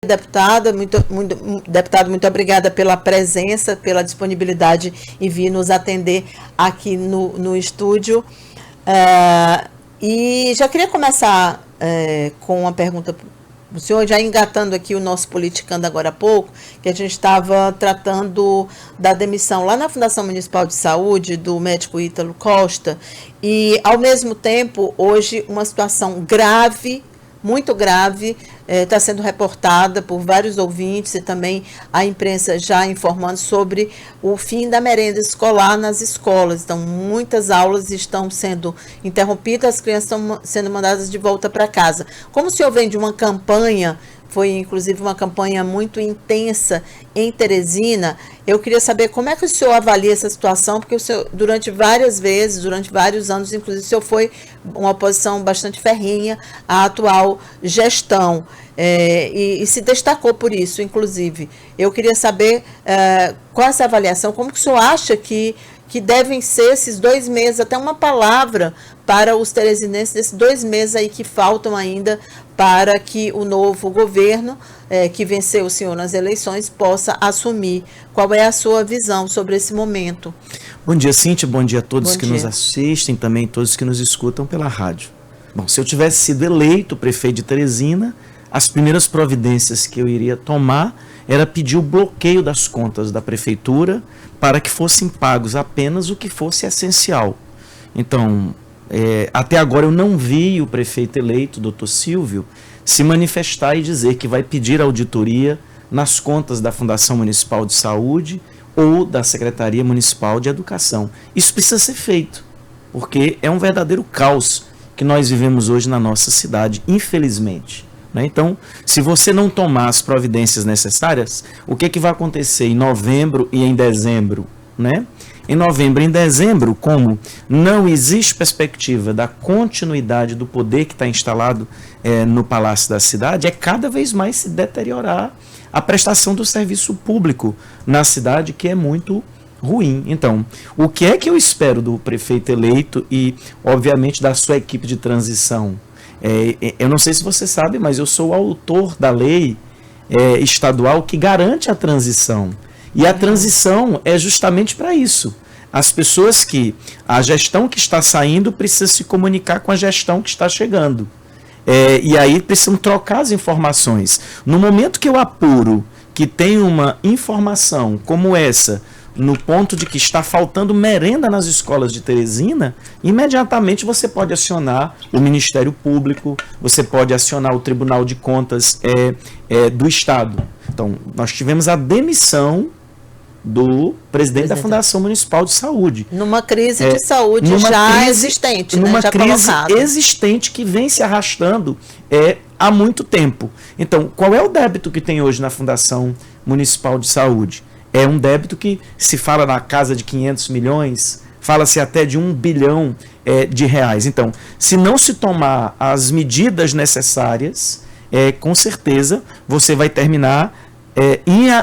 Deputada, deputado, muito obrigada pela presença, pela disponibilidade em vir nos atender aqui no estúdio. E já queria começar com uma pergunta para o senhor, já engatando aqui o nosso Politicando agora há pouco, que a gente estava tratando da demissão lá na Fundação Municipal de Saúde do médico Ítalo Costa, e ao mesmo tempo, hoje, uma situação grave, muito grave, está sendo reportada por vários ouvintes e também a imprensa já informando sobre o fim da merenda escolar nas escolas. Então, muitas aulas estão sendo interrompidas, as crianças estão sendo mandadas de volta para casa. Como o senhor vem de uma campanha, foi inclusive uma campanha muito intensa em Teresina, eu queria saber como é que o senhor avalia essa situação, porque o senhor, durante vários anos, inclusive, o senhor foi uma oposição bastante ferrenha à atual gestão, e se destacou por isso, inclusive. Eu queria saber qual é essa avaliação, como que o senhor acha que devem ser esses 2 meses, até uma palavra para os teresinenses, desses 2 meses aí que faltam ainda para que o novo governo, que venceu o senhor nas eleições, possa assumir. Qual é a sua visão sobre esse momento? Bom dia, Cíntia. Bom dia a todos que nos assistem, também todos que nos escutam pela rádio. Bom, se eu tivesse sido eleito prefeito de Teresina, as primeiras providências que eu iria tomar era pedir o bloqueio das contas da prefeitura para que fossem pagos apenas o que fosse essencial. Então, até agora eu não vi o prefeito eleito, doutor Silvio, se manifestar e dizer que vai pedir auditoria nas contas da Fundação Municipal de Saúde ou da Secretaria Municipal de Educação. Isso precisa ser feito, porque é um verdadeiro caos que nós vivemos hoje na nossa cidade, infelizmente. Então, se você não tomar as providências necessárias, o que vai acontecer em novembro e em dezembro? Em novembro e em dezembro, como não existe perspectiva da continuidade do poder que está instalado no Palácio da Cidade, cada vez mais se deteriorar a prestação do serviço público na cidade, que é muito ruim. Então, o que é que eu espero do prefeito eleito e, obviamente, da sua equipe de transição? Eu não sei se você sabe, mas eu sou o autor da lei estadual que garante a transição. E a transição é justamente para isso. A gestão que está saindo precisa se comunicar com a gestão que está chegando. E aí precisam trocar as informações. No momento que eu apuro que tem uma informação como essa, no ponto de que está faltando merenda nas escolas de Teresina, imediatamente você pode acionar o Ministério Público, você pode acionar o Tribunal de Contas do Estado. Então, nós tivemos a demissão do presidente da Fundação Municipal de Saúde. Numa crise de saúde existente, numa já crise colocada. Existente que vem se arrastando há muito tempo. Então, qual é o débito que tem hoje na Fundação Municipal de Saúde? É um débito que se fala na casa de 500 milhões, fala-se até de 1 bilhão de reais. Então, se não se tomar as medidas necessárias, com certeza você vai terminar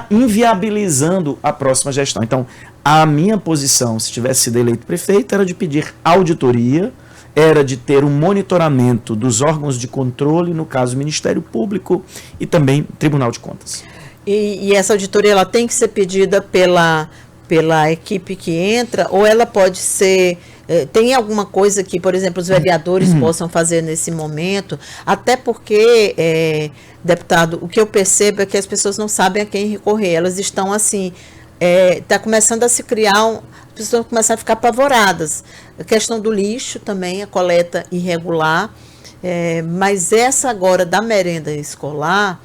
inviabilizando a próxima gestão. Então, a minha posição, se tivesse sido eleito prefeito, era de pedir auditoria, era de ter um monitoramento dos órgãos de controle, no caso Ministério Público e também Tribunal de Contas. E essa auditoria ela tem que ser pedida pela equipe que entra, ou ela pode ser... Tem alguma coisa que, por exemplo, os vereadores possam fazer nesse momento? Até porque, deputado, o que eu percebo é que as pessoas não sabem a quem recorrer. Elas estão assim... Está começando a se criar... As pessoas começam a ficar apavoradas. A questão do lixo também, a coleta irregular. Mas essa agora da merenda escolar...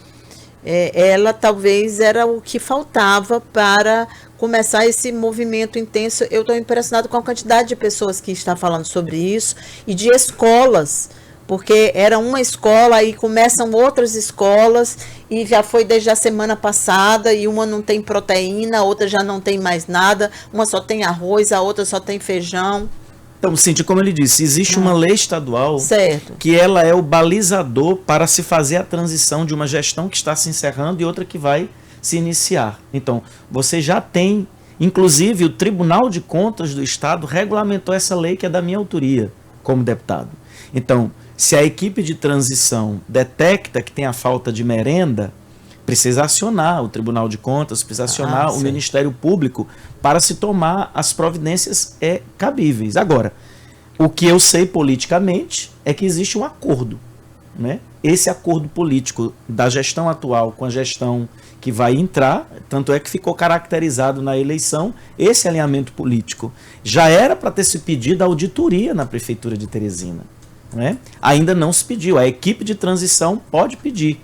ela talvez era o que faltava para começar esse movimento intenso. Eu estou impressionado com a quantidade de pessoas que estão falando sobre isso e de escolas, porque era uma escola e começam outras escolas e já foi desde a semana passada e uma não tem proteína, a outra já não tem mais nada, uma só tem arroz, a outra só tem feijão. Então, Cíntia, como ele disse, existe uma lei estadual certo, que ela é o balizador para se fazer a transição de uma gestão que está se encerrando e outra que vai se iniciar. Então, você já tem, inclusive o Tribunal de Contas do Estado regulamentou essa lei que é da minha autoria como deputado. Então, se a equipe de transição detecta que tem a falta de merenda, precisa acionar o Tribunal de Contas, precisa acionar o Ministério Público para se tomar as providências cabíveis. Agora, o que eu sei politicamente é que existe um acordo, né? Esse acordo político da gestão atual com a gestão que vai entrar, tanto é que ficou caracterizado na eleição esse alinhamento político. Já era para ter se pedido a auditoria na Prefeitura de Teresina, né? Ainda não se pediu, a equipe de transição pode pedir.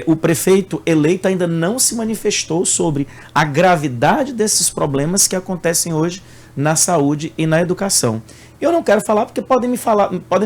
O prefeito eleito ainda não se manifestou sobre a gravidade desses problemas que acontecem hoje na saúde e na educação. Eu não quero falar porque podem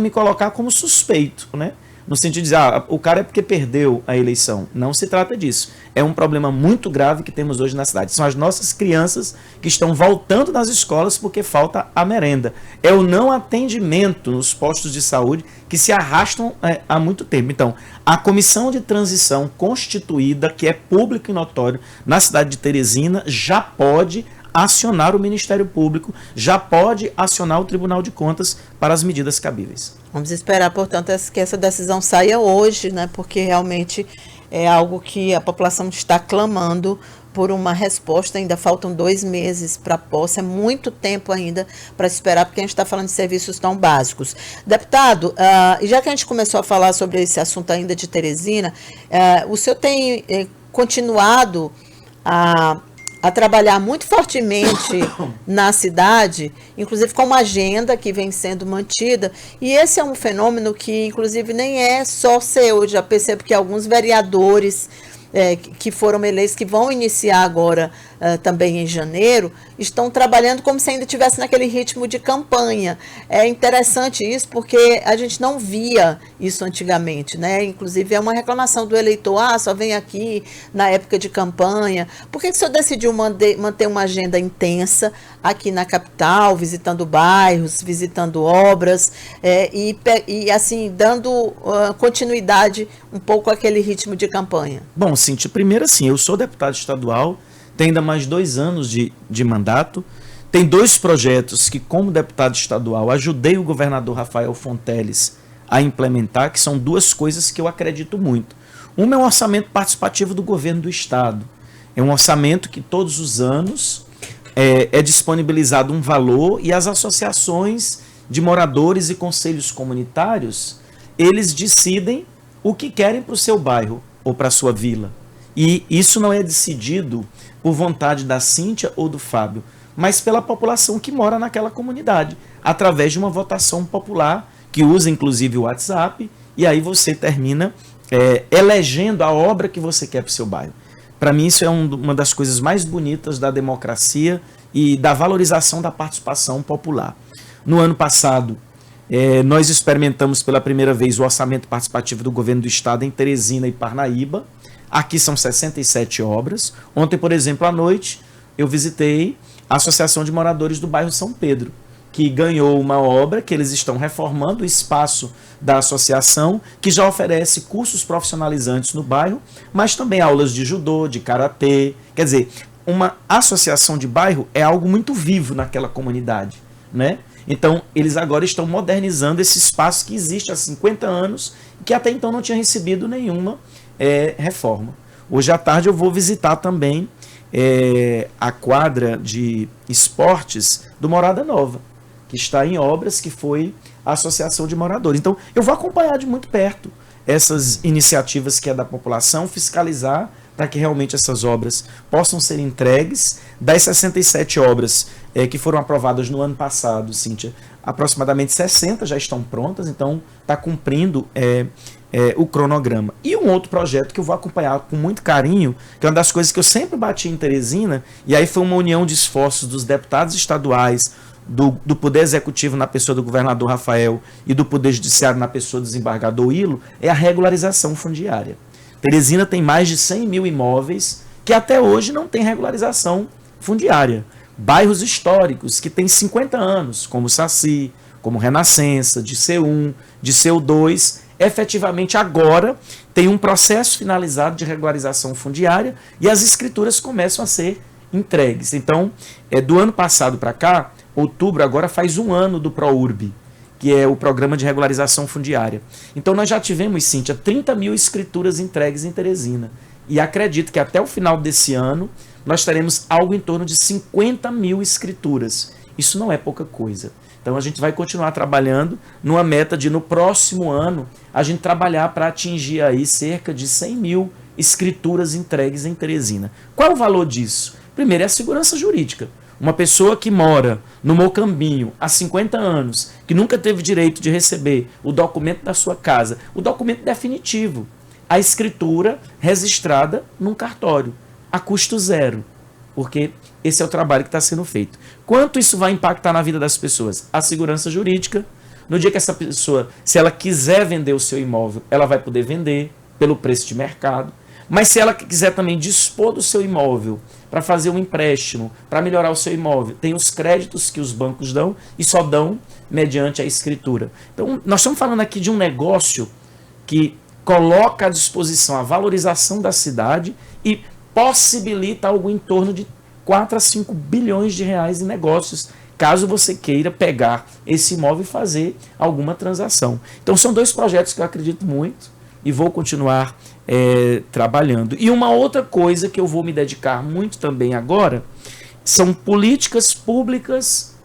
me colocar como suspeito, né? No sentido de dizer, o cara é porque perdeu a eleição. Não se trata disso. É um problema muito grave que temos hoje na cidade. São as nossas crianças que estão voltando nas escolas porque falta a merenda. É o não atendimento nos postos de saúde que se arrastam há muito tempo. Então, a comissão de transição constituída, que é público e notório, na cidade de Teresina, já pode acionar o Ministério Público, já pode acionar o Tribunal de Contas para as medidas cabíveis. Vamos esperar, portanto, que essa decisão saia hoje, né? Porque realmente é algo que a população está clamando por uma resposta. Ainda faltam 2 meses para a posse, é muito tempo ainda para esperar, porque a gente está falando de serviços tão básicos. Deputado, e já que a gente começou a falar sobre esse assunto ainda de Teresina, o senhor tem continuado a trabalhar muito fortemente na cidade, inclusive com uma agenda que vem sendo mantida, e esse é um fenômeno que, inclusive, nem é só seu. Eu já percebo que alguns vereadores que foram eleitos, que vão iniciar agora também em janeiro, estão trabalhando como se ainda estivesse naquele ritmo de campanha. É interessante isso, porque a gente não via isso antigamente, né? Inclusive é uma reclamação do eleitor, só vem aqui na época de campanha. Por que o senhor decidiu manter uma agenda intensa aqui na capital, visitando bairros, visitando obras, e assim, dando continuidade um pouco àquele ritmo de campanha? Bom, Cíntia, primeiro assim, eu sou deputado estadual, tenho ainda mais 2 anos de mandato, tem 2 projetos que, como deputado estadual, ajudei o governador Rafael Fonteles a implementar, que são 2 coisas que eu acredito muito. Uma é um orçamento participativo do governo do estado. É um orçamento que todos os anos é disponibilizado um valor, e as associações de moradores e conselhos comunitários, eles decidem o que querem para o seu bairro ou para a sua vila. E isso não é decidido por vontade da Cíntia ou do Fábio, mas pela população que mora naquela comunidade, através de uma votação popular que usa inclusive o WhatsApp, e aí você termina elegendo a obra que você quer para o seu bairro. Para mim isso é uma das coisas mais bonitas da democracia e da valorização da participação popular. No ano passado, nós experimentamos pela primeira vez o orçamento participativo do governo do estado em Teresina e Parnaíba. Aqui são 67 obras. Ontem, por exemplo, à noite, eu visitei a Associação de Moradores do bairro São Pedro, que ganhou uma obra que eles estão reformando o espaço da associação, que já oferece cursos profissionalizantes no bairro, mas também aulas de judô, de karatê. Quer dizer, uma associação de bairro é algo muito vivo naquela comunidade, né? Então, eles agora estão modernizando esse espaço que existe há 50 anos e que até então não tinha recebido nenhuma reforma. Hoje à tarde eu vou visitar também a quadra de esportes do Morada Nova, que está em obras, que foi a Associação de Moradores. Então, eu vou acompanhar de muito perto essas iniciativas que é da população, fiscalizar para que realmente essas obras possam ser entregues. Das 67 obras que foram aprovadas no ano passado, Cíntia, aproximadamente 60 já estão prontas, então está cumprindo o cronograma. E um outro projeto que eu vou acompanhar com muito carinho, que é uma das coisas que eu sempre bati em Teresina, e aí foi uma união de esforços dos deputados estaduais, do Poder Executivo na pessoa do governador Rafael e do Poder Judiciário na pessoa do desembargador Ilo, é a regularização fundiária. Teresina tem mais de 100 mil imóveis que até hoje não tem regularização fundiária. Bairros históricos que têm 50 anos, como Saci, como Renascença, de C1, de C2, efetivamente agora tem um processo finalizado de regularização fundiária e as escrituras começam a ser entregues. Então, do ano passado para cá, outubro agora faz 1 ano do ProURB, que é o Programa de Regularização Fundiária. Então nós já tivemos, Cíntia, 30 mil escrituras entregues em Teresina. E acredito que até o final desse ano nós teremos algo em torno de 50 mil escrituras. Isso não é pouca coisa. Então a gente vai continuar trabalhando numa meta de, no próximo ano, a gente trabalhar para atingir aí cerca de 100 mil escrituras entregues em Teresina. Qual é o valor disso? Primeiro é a segurança jurídica. Uma pessoa que mora no Mocambinho há 50 anos, que nunca teve direito de receber o documento da sua casa, o documento definitivo, a escritura registrada num cartório, a custo zero, porque esse é o trabalho que está sendo feito. Quanto isso vai impactar na vida das pessoas? A segurança jurídica. No dia que essa pessoa, se ela quiser vender o seu imóvel, ela vai poder vender pelo preço de mercado. Mas se ela quiser também dispor do seu imóvel para fazer um empréstimo, para melhorar o seu imóvel, tem os créditos que os bancos dão e só dão mediante a escritura. Então, nós estamos falando aqui de um negócio que coloca à disposição a valorização da cidade e possibilita algo em torno de 4 a 5 bilhões de reais em negócios, caso você queira pegar esse imóvel e fazer alguma transação. Então, são 2 projetos que eu acredito muito e vou continuar trabalhando. E uma outra coisa que eu vou me dedicar muito também agora são políticas públicas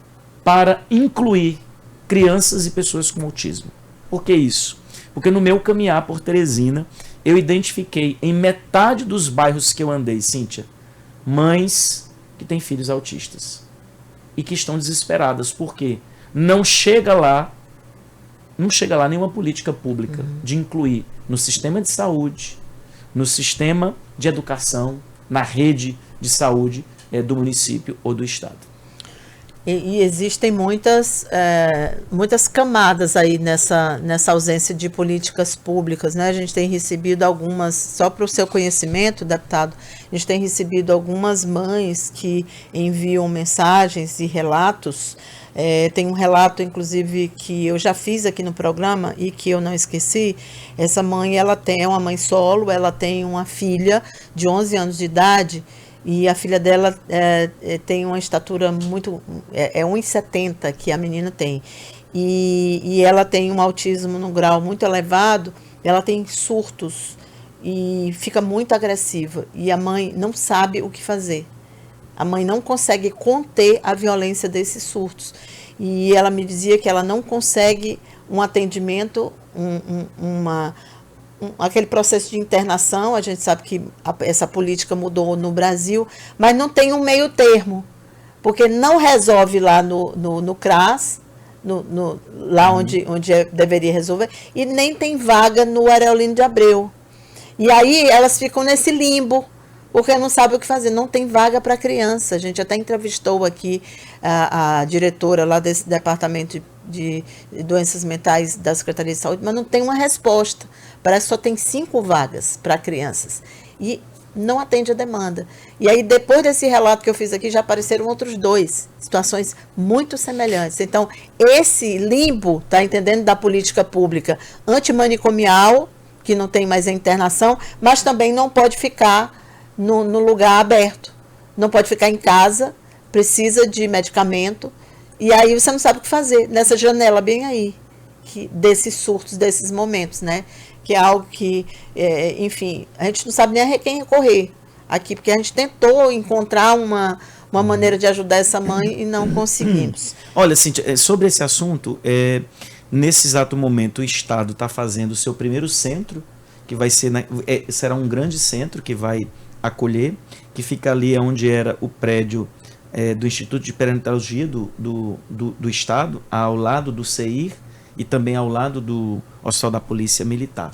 para incluir crianças e pessoas com autismo. Por que isso? Porque no meu caminhar por Teresina, eu identifiquei em metade dos bairros que eu andei, Cíntia, mães que têm filhos autistas e que estão desesperadas. Por quê? Não chega lá nenhuma política pública de incluir no sistema de saúde, no sistema de educação, na rede de saúde do município ou do estado. E existem muitas camadas aí nessa ausência de políticas públicas, né? A gente tem recebido algumas, só para o seu conhecimento, deputado, a gente tem recebido algumas mães que enviam mensagens e relatos. Tem um relato, inclusive, que eu já fiz aqui no programa e que eu não esqueci. Essa mãe, é uma mãe solo, ela tem uma filha de 11 anos de idade e a filha dela tem uma estatura muito... É 1,70 que a menina tem. E ela tem um autismo num grau muito elevado, ela tem surtos e fica muito agressiva. E a mãe não sabe o que fazer. A mãe não consegue conter a violência desses surtos. E ela me dizia que ela não consegue um atendimento, aquele processo de internação. A gente sabe que essa política mudou no Brasil, mas não tem um meio termo, porque não resolve lá no CRAS, lá onde deveria resolver, e nem tem vaga no Areolino de Abreu. E aí elas ficam nesse limbo, porque não sabe o que fazer, não tem vaga para criança. A gente até entrevistou aqui a diretora lá desse departamento de doenças mentais da Secretaria de Saúde, mas não tem uma resposta. Parece que só tem 5 vagas para crianças e não atende a demanda. E aí, depois desse relato que eu fiz aqui, já apareceram outros 2, situações muito semelhantes. Então, esse limbo, tá entendendo, da política pública antimanicomial, que não tem mais a internação, mas também não pode ficar no lugar aberto, não pode ficar em casa, precisa de medicamento, e aí você não sabe o que fazer, nessa janela bem aí, desses surtos, desses momentos, né? Que é algo que, enfim, a gente não sabe nem a quem recorrer aqui, porque a gente tentou encontrar uma maneira de ajudar essa mãe e não conseguimos. Olha, Cíntia, sobre esse assunto, nesse exato momento o Estado está fazendo o seu primeiro centro, que vai ser será um grande centro que vai acolher, que fica ali onde era o prédio do Instituto de Perinatologia do Estado, ao lado do CEIR e também ao lado do Hospital da Polícia Militar.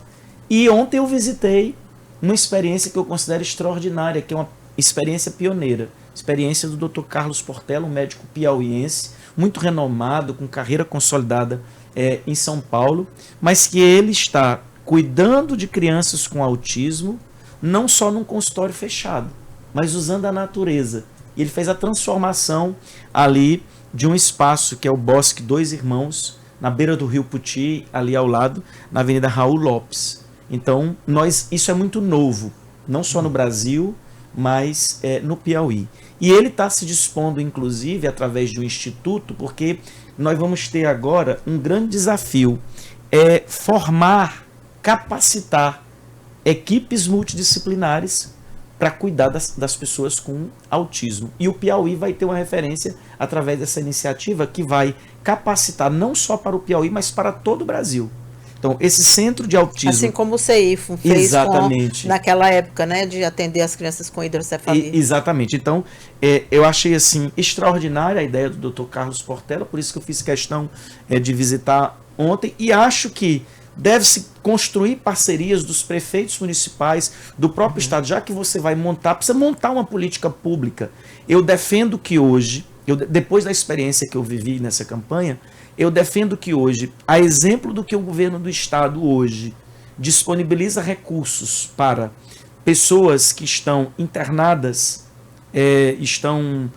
E ontem eu visitei uma experiência que eu considero extraordinária, que é uma experiência pioneira, experiência do Dr. Carlos Portela, um médico piauiense, muito renomado, com carreira consolidada em São Paulo, mas que ele está cuidando de crianças com autismo, não só num consultório fechado, mas usando a natureza. E ele fez a transformação ali de um espaço que é o Bosque Dois Irmãos, na beira do Rio Puti, ali ao lado, na Avenida Raul Lopes. Então, isso é muito novo, não só no Brasil, mas no Piauí. E ele está se dispondo, inclusive, através de um instituto, porque nós vamos ter agora um grande desafio, formar, capacitar equipes multidisciplinares para cuidar das pessoas com autismo. E o Piauí vai ter uma referência através dessa iniciativa que vai capacitar não só para o Piauí, mas para todo o Brasil. Então, esse centro de autismo... Assim como o CEIFO fez exatamente. Naquela época, né, de atender as crianças com hidrocefalia. Exatamente. Então, eu achei assim extraordinária a ideia do Dr. Carlos Portela, por isso que eu fiz questão de visitar ontem, e acho que deve-se construir parcerias dos prefeitos municipais, do próprio Estado, já que você vai precisa montar uma política pública. Eu defendo que hoje, depois da experiência que eu vivi nessa campanha, eu defendo que hoje, a exemplo do que o governo do Estado hoje disponibiliza recursos para pessoas que estão internadas, estão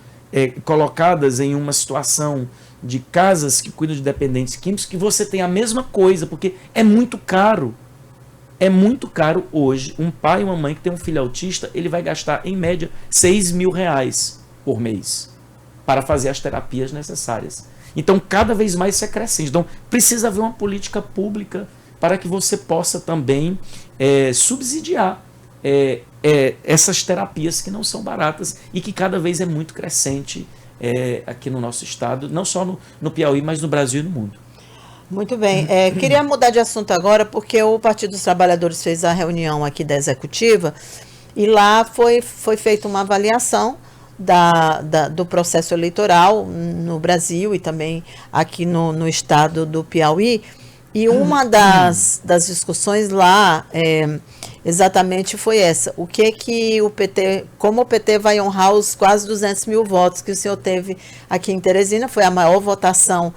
colocadas em uma situação de casas que cuidam de dependentes químicos, que você tem a mesma coisa, porque é muito caro. É muito caro hoje. Um pai e uma mãe que tem um filho autista, ele vai gastar, em média, R$6.000 por mês para fazer as terapias necessárias. Então, cada vez mais isso é crescente. Então, precisa haver uma política pública para que você possa também subsidiar essas terapias que não são baratas e que cada vez é muito crescente aqui no nosso estado, não só no Piauí, mas no Brasil e no mundo. Muito bem. Queria mudar de assunto agora, porque o Partido dos Trabalhadores fez a reunião aqui da executiva e lá foi feita uma avaliação do processo eleitoral no Brasil e também aqui no estado do Piauí. E uma das discussões lá exatamente foi essa. O que o PT, como o PT vai honrar os quase 200 mil votos que o senhor teve aqui em Teresina? Foi a maior votação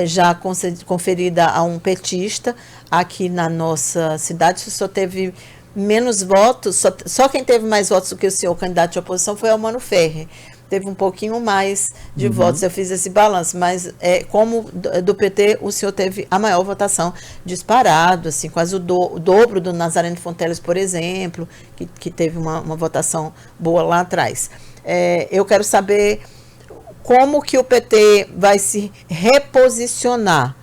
já conferida a um petista aqui na nossa cidade. O senhor teve menos votos, só quem teve mais votos do que o senhor, candidato de oposição, foi o Mano Ferrer. Teve um pouquinho mais de votos, eu fiz esse balanço, mas como do PT, o senhor teve a maior votação disparado, assim, quase o dobro do Nazareno Fonteles, por exemplo, que teve uma votação boa lá atrás. Eu quero saber como que o PT vai se reposicionar,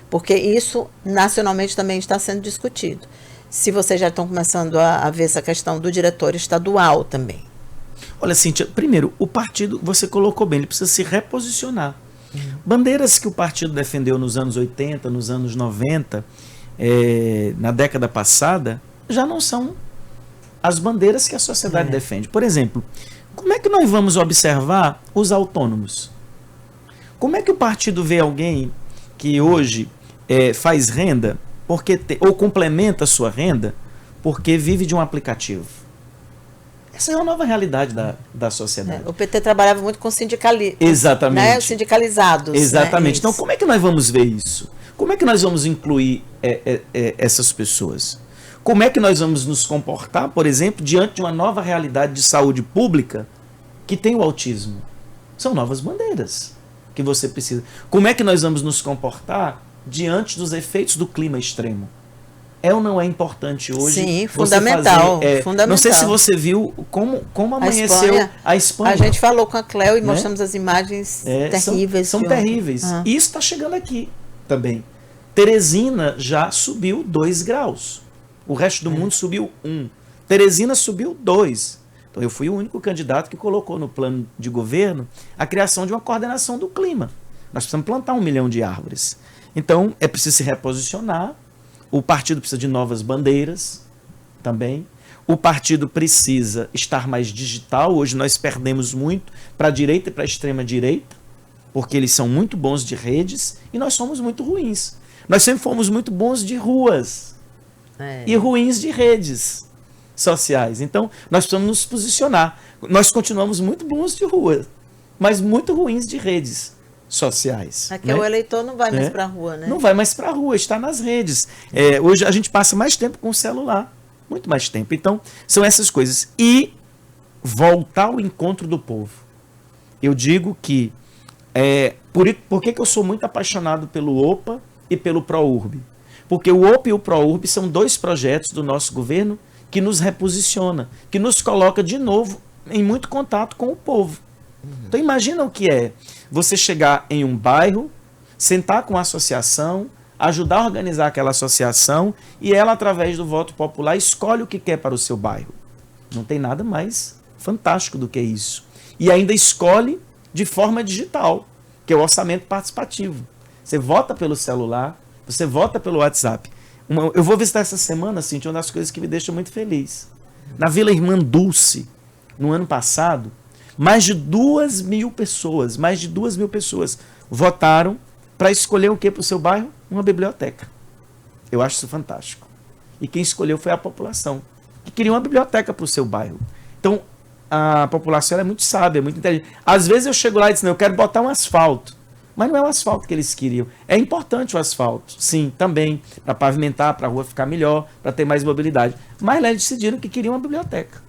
porque isso nacionalmente também está sendo discutido. Se vocês já estão começando a ver essa questão do diretório estadual também. Olha, Cíntia, primeiro, o partido, você colocou bem, ele precisa se reposicionar. Bandeiras que o partido defendeu nos anos 80, nos anos 90, na década passada, já não são as bandeiras que a sociedade defende. Por exemplo, como é que nós vamos observar os autônomos? Como é que o partido vê alguém que hoje faz renda ou complementa a sua renda porque vive de um aplicativo? Essa é uma nova realidade da sociedade. O PT trabalhava muito com sindicalistas. Exatamente. Né? Sindicalizados. Exatamente. Né? Então, como é que nós vamos ver isso? Como é que nós vamos incluir essas pessoas? Como é que nós vamos nos comportar, por exemplo, diante de uma nova realidade de saúde pública que tem o autismo? São novas bandeiras que você precisa. Como é que nós vamos nos comportar diante dos efeitos do clima extremo? Ou não é importante hoje? Sim, fundamental, fundamental. Não sei se você viu como amanheceu a Espanha. A gente falou com a Cleo e mostramos as imagens terríveis. São terríveis. E isso está chegando aqui também. Teresina já subiu 2 graus. O resto do mundo subiu 1. Teresina subiu 2. Então eu fui o único candidato que colocou no plano de governo a criação de uma coordenação do clima. Nós precisamos plantar 1 milhão de árvores. Então é preciso se reposicionar. O partido precisa de novas bandeiras também. O partido precisa estar mais digital. Hoje nós perdemos muito para a direita e para a extrema-direita, porque eles são muito bons de redes e nós somos muito ruins. Nós sempre fomos muito bons de ruas e ruins de redes sociais. Então, nós precisamos nos posicionar. Nós continuamos muito bons de rua, mas muito ruins de redes sociais. Aqui o eleitor não vai mais para a rua, né? Não vai mais para a rua, está nas redes. Hoje a gente passa mais tempo com o celular, muito mais tempo. Então, são essas coisas. E voltar ao encontro do povo. Eu digo que, por que eu sou muito apaixonado pelo OPA e pelo ProURB? Porque o OPA e o ProURB são 2 projetos do nosso governo que nos reposiciona, que nos coloca de novo em muito contato com o povo. Então imagina o que é você chegar em um bairro, sentar com a associação, ajudar a organizar aquela associação e ela, através do voto popular, escolhe o que quer para o seu bairro. Não tem nada mais fantástico do que isso. E ainda escolhe de forma digital, que é o orçamento participativo. Você vota pelo celular, você vota pelo WhatsApp. Eu vou visitar essa semana, Cíntia, uma das coisas que me deixa muito feliz. Na Vila Irmã Dulce, no ano passado, mais de 2.000 pessoas votaram para escolher o que para o seu bairro? Uma biblioteca. Eu acho isso fantástico. E quem escolheu foi a população, que queria uma biblioteca para o seu bairro. Então, a população é muito sábia, muito inteligente. Às vezes eu chego lá e digo, eu quero botar um asfalto. Mas não é o asfalto que eles queriam. É importante o asfalto, sim, também, para pavimentar, para a rua ficar melhor, para ter mais mobilidade. Mas lá eles decidiram que queriam uma biblioteca.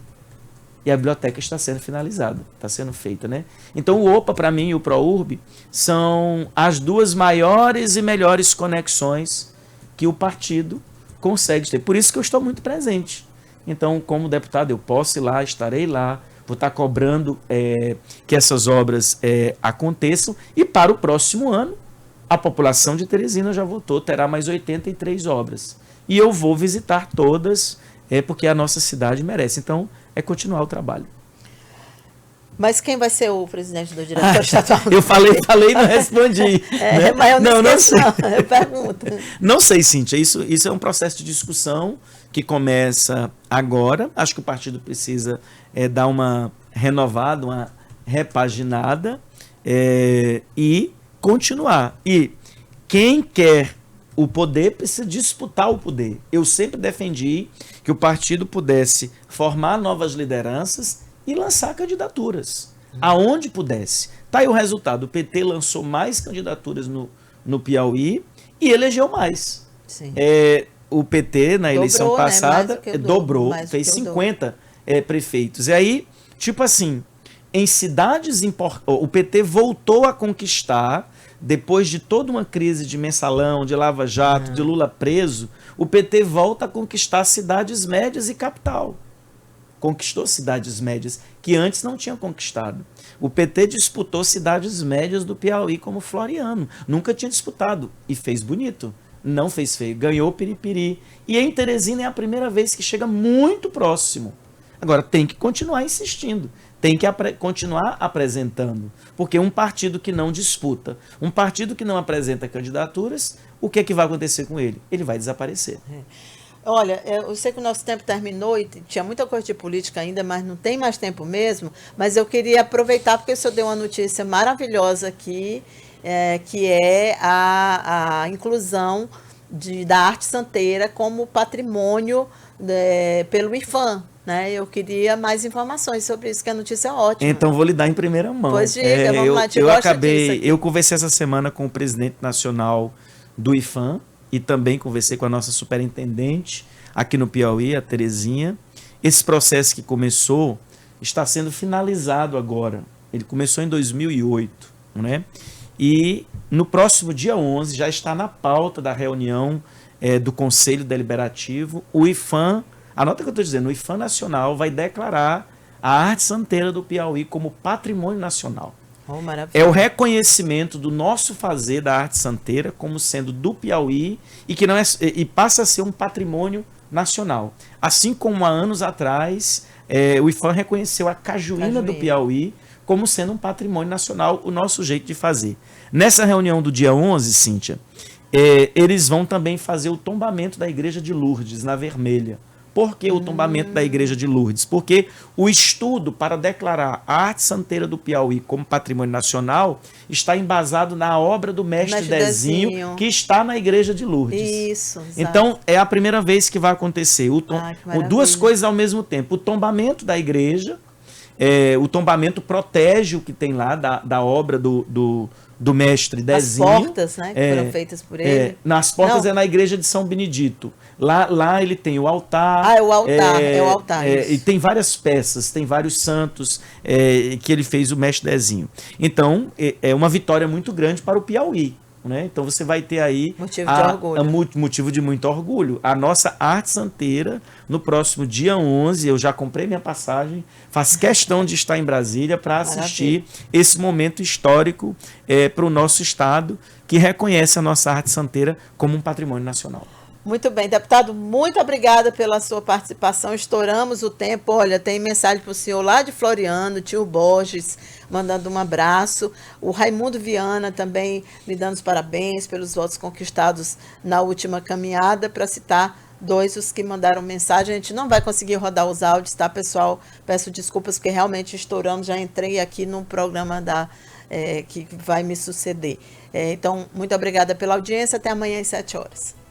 E a biblioteca está sendo finalizada, está sendo feita, né? Então o OPA, para mim, e o ProURB são as duas maiores e melhores conexões que o partido consegue ter. Por isso que eu estou muito presente. Então, como deputado, eu posso ir lá, estarei lá, vou estar cobrando que essas obras aconteçam. E para o próximo ano, a população de Teresina já votou, terá mais 83 obras. E eu vou visitar todas, porque a nossa cidade merece. Então, é continuar o trabalho. Mas quem vai ser o presidente do diretório estadual? Eu falei e não respondi. Né? Mas eu não sei. Eu pergunto. Não sei, Cíntia. Isso é um processo de discussão que começa agora. Acho que o partido precisa dar uma renovada, uma repaginada e continuar. E quem quer o poder precisa disputar o poder. Eu sempre defendi que o partido pudesse formar novas lideranças e lançar candidaturas, aonde pudesse. Tá aí o resultado. O PT lançou mais candidaturas no Piauí e elegeu mais. Sim. O PT, na eleição passada, né? dobrou, fez 50 prefeitos. E aí, tipo assim, em cidades importantes, o PT voltou a conquistar, depois de toda uma crise de mensalão, de Lava Jato, de Lula preso, o PT volta a conquistar cidades médias e capital. Conquistou cidades médias que antes não tinha conquistado. O PT disputou cidades médias do Piauí como Floriano. Nunca tinha disputado. E fez bonito. Não fez feio. Ganhou Piripiri. E em Teresina é a primeira vez que chega muito próximo. Agora, tem que continuar insistindo. Tem que continuar apresentando. Porque um partido que não disputa, um partido que não apresenta candidaturas, o que é que vai acontecer com ele? Ele vai desaparecer. Olha, eu sei que o nosso tempo terminou e tinha muita coisa de política ainda, mas não tem mais tempo mesmo. Mas eu queria aproveitar, porque o senhor deu uma notícia maravilhosa aqui, que é a inclusão da arte santeira como patrimônio pelo IPHAN. Né? Eu queria mais informações sobre isso, que a notícia é ótima. Então vou lhe dar em primeira mão. Pois diga, vamos lá, eu conversei essa semana com o presidente nacional do IPHAN e também conversei com a nossa superintendente aqui no Piauí, a Terezinha. Esse processo que começou está sendo finalizado agora. Ele começou em 2008, né? E no próximo dia 11 já está na pauta da reunião do Conselho Deliberativo. O IPHAN, anota o que eu estou dizendo, o IPHAN Nacional vai declarar a arte santeira do Piauí como patrimônio nacional. Oh, é o reconhecimento do nosso fazer da arte santeira como sendo do Piauí e passa a ser um patrimônio nacional. Assim como há anos atrás, o IPHAN reconheceu a cajuína do Piauí como sendo um patrimônio nacional, o nosso jeito de fazer. Nessa reunião do dia 11, Cíntia, eles vão também fazer o tombamento da igreja de Lourdes, na Vermelha. Por que o tombamento da igreja de Lourdes? Porque o estudo para declarar a arte santeira do Piauí como patrimônio nacional está embasado na obra do mestre Dezinho, que está na igreja de Lourdes. Isso, exato. Então, é a primeira vez que vai acontecer duas coisas ao mesmo tempo. O tombamento da igreja, o tombamento protege o que tem lá da obra do mestre Dezinho. As portas, né, que foram feitas por ele. Nas portas na igreja de São Benedito. Lá ele tem o altar. O altar. E tem várias peças, tem vários santos que ele fez o mestre Dezinho. Então, é uma vitória muito grande para o Piauí. né? Então você vai ter aí motivo de muito orgulho. A nossa arte santeira, no próximo dia 11, eu já comprei minha passagem, faço questão de estar em Brasília para assistir esse momento histórico para o nosso estado, que reconhece a nossa arte santeira como um patrimônio nacional. Muito bem, deputado, muito obrigada pela sua participação. Estouramos o tempo. Olha, tem mensagem para o senhor lá de Floriano, tio Borges, mandando um abraço. O Raimundo Viana também lhe dando os parabéns pelos votos conquistados na última caminhada, para citar dois os que mandaram mensagem. A gente não vai conseguir rodar os áudios, tá, pessoal? Peço desculpas porque realmente estouramos. Já entrei aqui num programa que vai me suceder. Então, muito obrigada pela audiência. Até amanhã às 7 horas.